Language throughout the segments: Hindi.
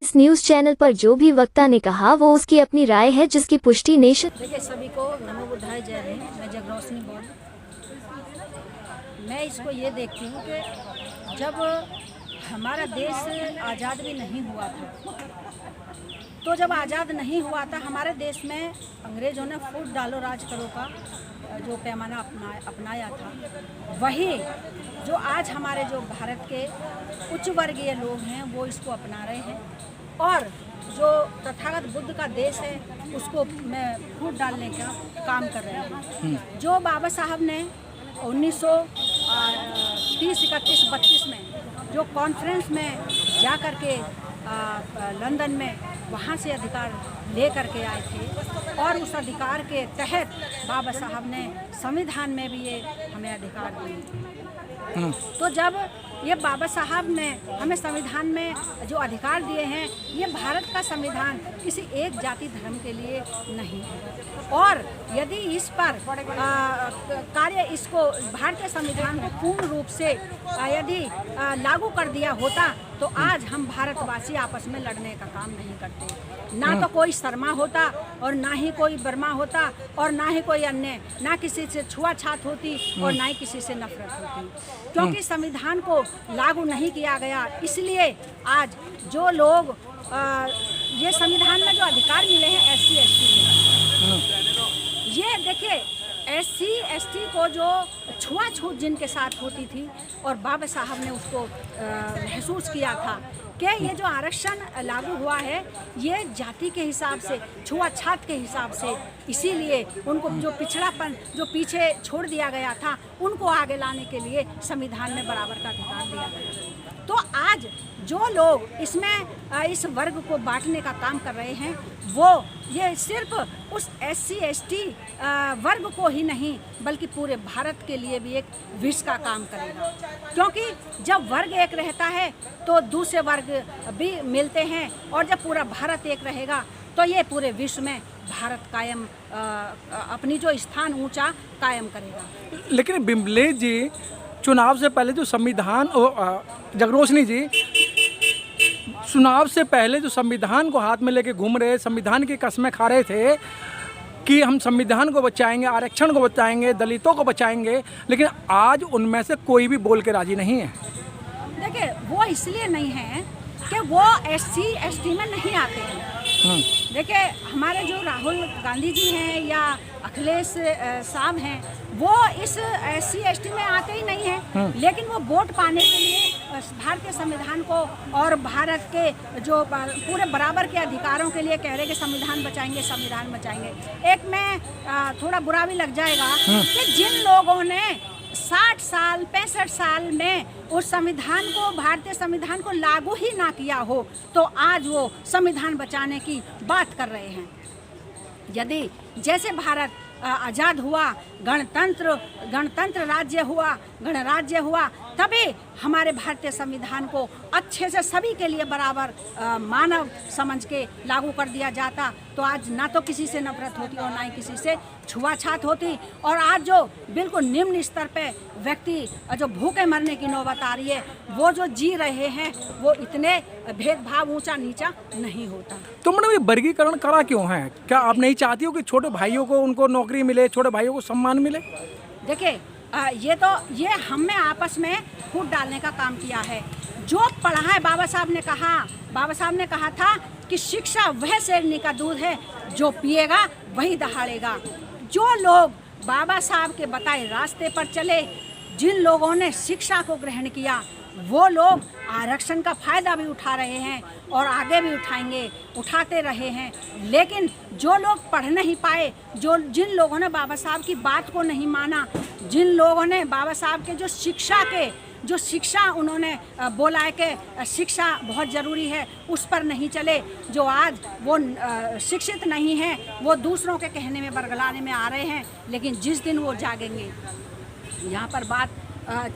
इस न्यूज चैनल पर जो भी वक्ता ने कहा वो उसकी अपनी राय है, जिसकी पुष्टि नेशन। देखिए, सभी को नमो बुद्धाय, जय हिंद। मैं जगरोशनी बोल। मैं इसको ये देखती हूँ कि जब हमारा देश आज़ाद भी नहीं हुआ था, तो जब आज़ाद नहीं हुआ था हमारे देश में अंग्रेज़ों ने फूट डालो राज करो का जो पैमाना अपनाया था, वही जो आज हमारे जो भारत के उच्च वर्गीय लोग हैं वो इसको अपना रहे हैं। और जो तथागत बुद्ध का देश है उसको में फूट डालने का काम कर रहे हैं। जो बाबा साहब ने 1930, 31, 32 में जो कॉन्फ्रेंस में जा कर के लंदन में वहाँ से अधिकार ले करके आए थे, और उस अधिकार के तहत बाबा साहब ने संविधान में भी ये हमें अधिकार दिए। तो जब ये बाबा साहब ने हमें संविधान में जो अधिकार दिए हैं, ये भारत का संविधान किसी एक जाति धर्म के लिए नहीं है। और यदि इस पर कार्य इसको भारतीय संविधान को पूर्ण रूप से यदि लागू कर दिया होता तो आज हम भारतवासी आपस में लड़ने का काम नहीं करते। ना तो कोई शर्मा होता और ना ही कोई बर्मा होता और ना ही कोई अन्य, ना किसी से छुआछात होती और ना ही किसी से नफरत होती। क्योंकि संविधान को लागू नहीं किया गया, इसलिए आज जो लोग ये संविधान में जो अधिकार मिले हैं SC ST, ये देखिए SC ST को जो छुआछूत जिनके साथ होती थी और बाबा साहब ने उसको महसूस किया था कि ये जो आरक्षण लागू हुआ है ये जाति के हिसाब से, छुआछात के हिसाब से, इसीलिए उनको जो पिछड़ापन जो पीछे छोड़ दिया गया था उनको आगे लाने के लिए संविधान में बराबर का अधिकार दिया गया। तो आज जो लोग इसमें इस वर्ग को बांटने का काम कर रहे हैं वो ये सिर्फ उस SC ST वर्ग को ही नहीं बल्कि पूरे भारत के लिए भी एक विष का काम करेगा। क्योंकि जब वर्ग एक रहता है तो दूसरे वर्ग भी मिलते हैं, और जब पूरा भारत एक रहेगा तो ये पूरे विश्व में भारत कायम अपनी जो स्थान ऊंचा कायम करेगा। लेकिन बिमले जी, चुनाव से पहले जो संविधान, जगरोशनी जी, चुनाव से पहले जो संविधान को हाथ में लेके घूम रहे, संविधान की कस्में खा रहे थे कि हम संविधान को बचाएंगे, आरक्षण को बचाएंगे, दलितों को बचाएंगे, लेकिन आज उनमें से कोई भी बोल के राजी नहीं है। देखिए, वो इसलिए नहीं है कि वो SC ST में नहीं आते हैं। देखिए, हमारे जो राहुल गांधी जी हैं या अखिलेश साहब हैं, वो इस SC ST में आते ही नहीं हैं, लेकिन वो वोट पाने के लिए भारतीय संविधान को और भारत के जो पूरे बराबर के अधिकारों के लिए कह रहे कि संविधान बचाएंगे, संविधान बचाएंगे। एक में थोड़ा बुरा भी लग जाएगा कि जिन लोगों ने 60 साल 65 साल में उस संविधान को, भारतीय संविधान को लागू ही ना किया हो, तो आज वो संविधान बचाने की बात कर रहे हैं। यदि जैसे भारत आज़ाद हुआ, गणतंत्र राज्य हुआ, गणराज्य हुआ, तभी हमारे भारतीय संविधान को अच्छे से सभी के लिए बराबर मानव समझ के लागू कर दिया जाता, तो आज ना तो किसी से नफरत होती और ना ही किसी से छुआछात होती। और आज जो बिल्कुल निम्न स्तर पे व्यक्ति जो भूखे मरने की नौबत आ रही है, वो जो जी रहे हैं, वो इतने भेदभाव ऊंचा नीचा नहीं होता। तो मैडम, ये वर्गीकरण करा क्यों है? क्या आप नहीं चाहती हो कि छोटे भाइयों को उनको नौकरी मिले, छोटे भाइयों को सम्मान मिले? देखिए, ये हमने आपस में फूट डालने का काम किया है। जो पढ़ा है, बाबा साहब ने कहा था कि शिक्षा वह शेरनी का दूध है, जो पिएगा वही दहाड़ेगा। जो लोग बाबा साहब के बताए रास्ते पर चले, जिन लोगों ने शिक्षा को ग्रहण किया, वो लोग आरक्षण का फ़ायदा भी उठा रहे हैं और आगे भी उठाएंगे, उठाते रहे हैं। लेकिन जो लोग पढ़ नहीं पाए, जिन लोगों ने बाबा साहब की बात को नहीं माना, जिन लोगों ने बाबा साहब के जो शिक्षा उन्होंने बोला है कि शिक्षा बहुत ज़रूरी है, उस पर नहीं चले, जो आज वो शिक्षित नहीं हैं, वो दूसरों के कहने में बरगलाने में आ रहे हैं। लेकिन जिस दिन वो जागेंगे, यहाँ पर बात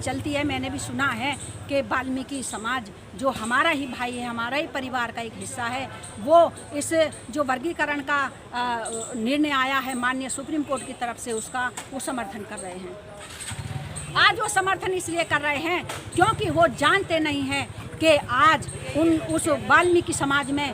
चलती है, मैंने भी सुना है कि वाल्मीकि समाज जो हमारा ही भाई है, हमारा ही परिवार का एक हिस्सा है, वो इस जो वर्गीकरण का निर्णय आया है माननीय सुप्रीम कोर्ट की तरफ से, उसका वो समर्थन कर रहे हैं। आज वो समर्थन इसलिए कर रहे हैं क्योंकि वो जानते नहीं हैं कि आज उस वाल्मीकि समाज में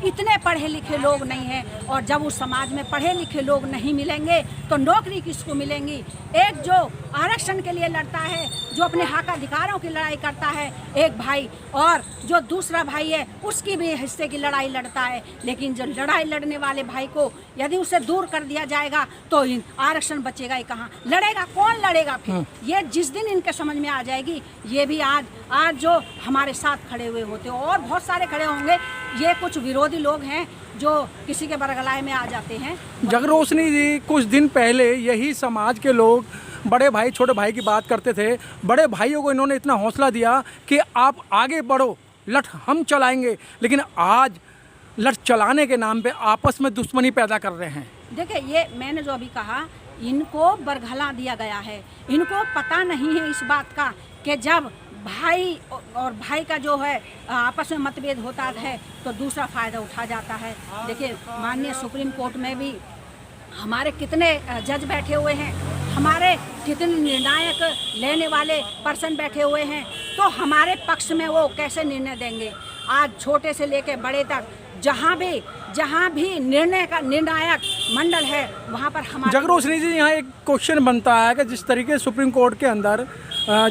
इतने पढ़े लिखे लोग नहीं हैं, और जब उस समाज में पढ़े लिखे लोग नहीं मिलेंगे तो नौकरी किसको मिलेंगी। एक जो आरक्षण के लिए लड़ता है, जो अपने हक अधिकारों की लड़ाई करता है एक भाई, और जो दूसरा भाई है उसकी भी हिस्से की लड़ाई लड़ता है, लेकिन जो लड़ाई लड़ने वाले भाई को यदि उसे दूर कर दिया जाएगा तो आरक्षण बचेगा ही कहाँ, लड़ेगा कौन, लड़ेगा फिर। ये जिस दिन इनके समझ में आ जाएगी, ये भी आज जो हमारे साथ खड़े हुए होते और बहुत सारे खड़े होंगे, ये कुछ विरोधी लोग हैं जो किसी के बरगलाए में आ जाते हैं। जगरोशनी जी, कुछ दिन पहले यही समाज के लोग बड़े भाई छोटे भाई की बात करते थे। बड़े भाइयों को इन्होंने इतना हौसला दिया कि आप आगे बढ़ो, लठ हम चलाएंगे, लेकिन आज लठ चलाने के नाम पे आपस में दुश्मनी पैदा कर रहे हैं। देखिए, ये मैंने जो अभी कहा, इनको बरगला दिया गया है। इनको पता नहीं है इस बात का कि जब भाई और भाई का जो है आपस में मतभेद होता है तो दूसरा फ़ायदा उठा जाता है। देखिए, माननीय सुप्रीम कोर्ट में भी हमारे कितने जज बैठे हुए हैं, हमारे कितने निर्णायक लेने वाले पर्सन बैठे हुए हैं, तो हमारे पक्ष में वो कैसे निर्णय देंगे। आज छोटे से लेकर बड़े तक जहाँ भी निर्णायक मंडल है वहाँ पर हमारे। जगरोशनी जी, यहाँ एक क्वेश्चन बनता है कि जिस तरीके से सुप्रीम कोर्ट के अंदर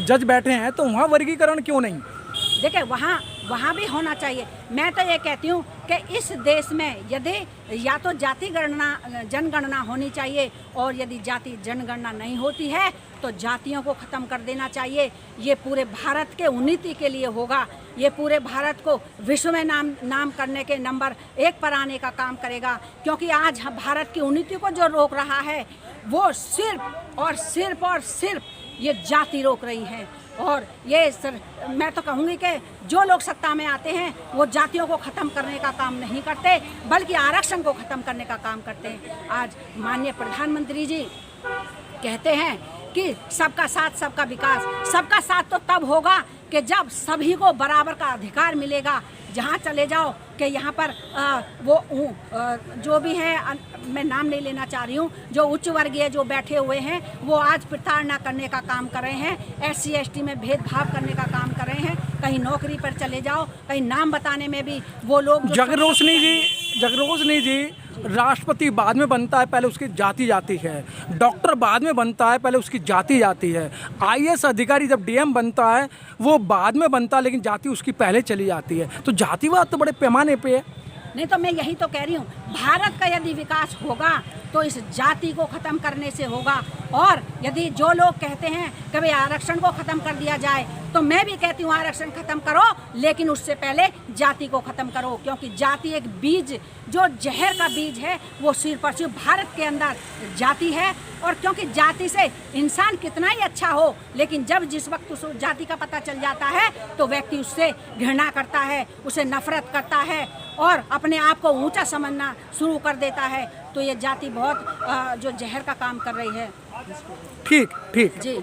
जज बैठे हैं तो वहाँ वर्गीकरण क्यों नहीं? देखिए, वहाँ भी होना चाहिए। मैं तो ये कहती हूँ कि इस देश में यदि या तो जाति गणना जनगणना होनी चाहिए, और यदि जाति जनगणना नहीं होती है तो जातियों को ख़त्म कर देना चाहिए। ये पूरे भारत के उन्नति के लिए होगा, ये पूरे भारत को विश्व में नाम करने के नंबर 1 पर आने का काम करेगा। क्योंकि आज भारत की उन्नति को जो रोक रहा है वो सिर्फ और सिर्फ ये जाति रोक रही है। और ये मैं तो कहूँगी कि जो लोग सत्ता में आते हैं वो जातियों को ख़त्म करने का काम नहीं करते, बल्कि आरक्षण को ख़त्म करने का काम करते हैं। आज माननीय प्रधानमंत्री जी कहते हैं कि सबका साथ सबका विकास। सबका साथ तो तब होगा कि जब सभी को बराबर का अधिकार मिलेगा। जहाँ चले जाओ कि यहाँ पर जो भी है, मैं नाम नहीं लेना चाह रही हूँ, जो उच्च वर्गीय जो बैठे हुए हैं वो आज प्रताड़ना करने का काम कर रहे हैं, SC ST में भेदभाव करने का काम कर रहे हैं। कहीं नौकरी पर चले जाओ, कहीं नाम बताने में भी वो लोग। जगरोशनी जी, राष्ट्रपति बाद में बनता है, पहले उसकी जाति जाती है। डॉक्टर बाद में बनता है, पहले उसकी जाति जाती है। IAS अधिकारी जब DM बनता है वो बाद में बनता है, लेकिन जाति उसकी पहले चली जाती है। तो जातिवाद तो बड़े पैमाने पे है। नहीं तो मैं यही तो कह रही हूँ, भारत का यदि विकास होगा तो इस जाति को ख़त्म करने से होगा। और यदि जो लोग कहते हैं कि भाई आरक्षण को ख़त्म कर दिया जाए, तो मैं भी कहती हूँ आरक्षण ख़त्म करो, लेकिन उससे पहले जाति को ख़त्म करो। क्योंकि जाति एक बीज, जो जहर का बीज है, वो सिर्फ और सिर्फ भारत के अंदर जाति है। और क्योंकि जाति से इंसान कितना ही अच्छा हो, लेकिन जब जिस वक्त उस जाति का पता चल जाता है तो व्यक्ति उससे घृणा करता है, उसे नफरत करता है और अपने आप को ऊंचा समझना शुरू कर देता है। तो ये जाति बहुत जो जहर का काम कर रही है। ठीक जी।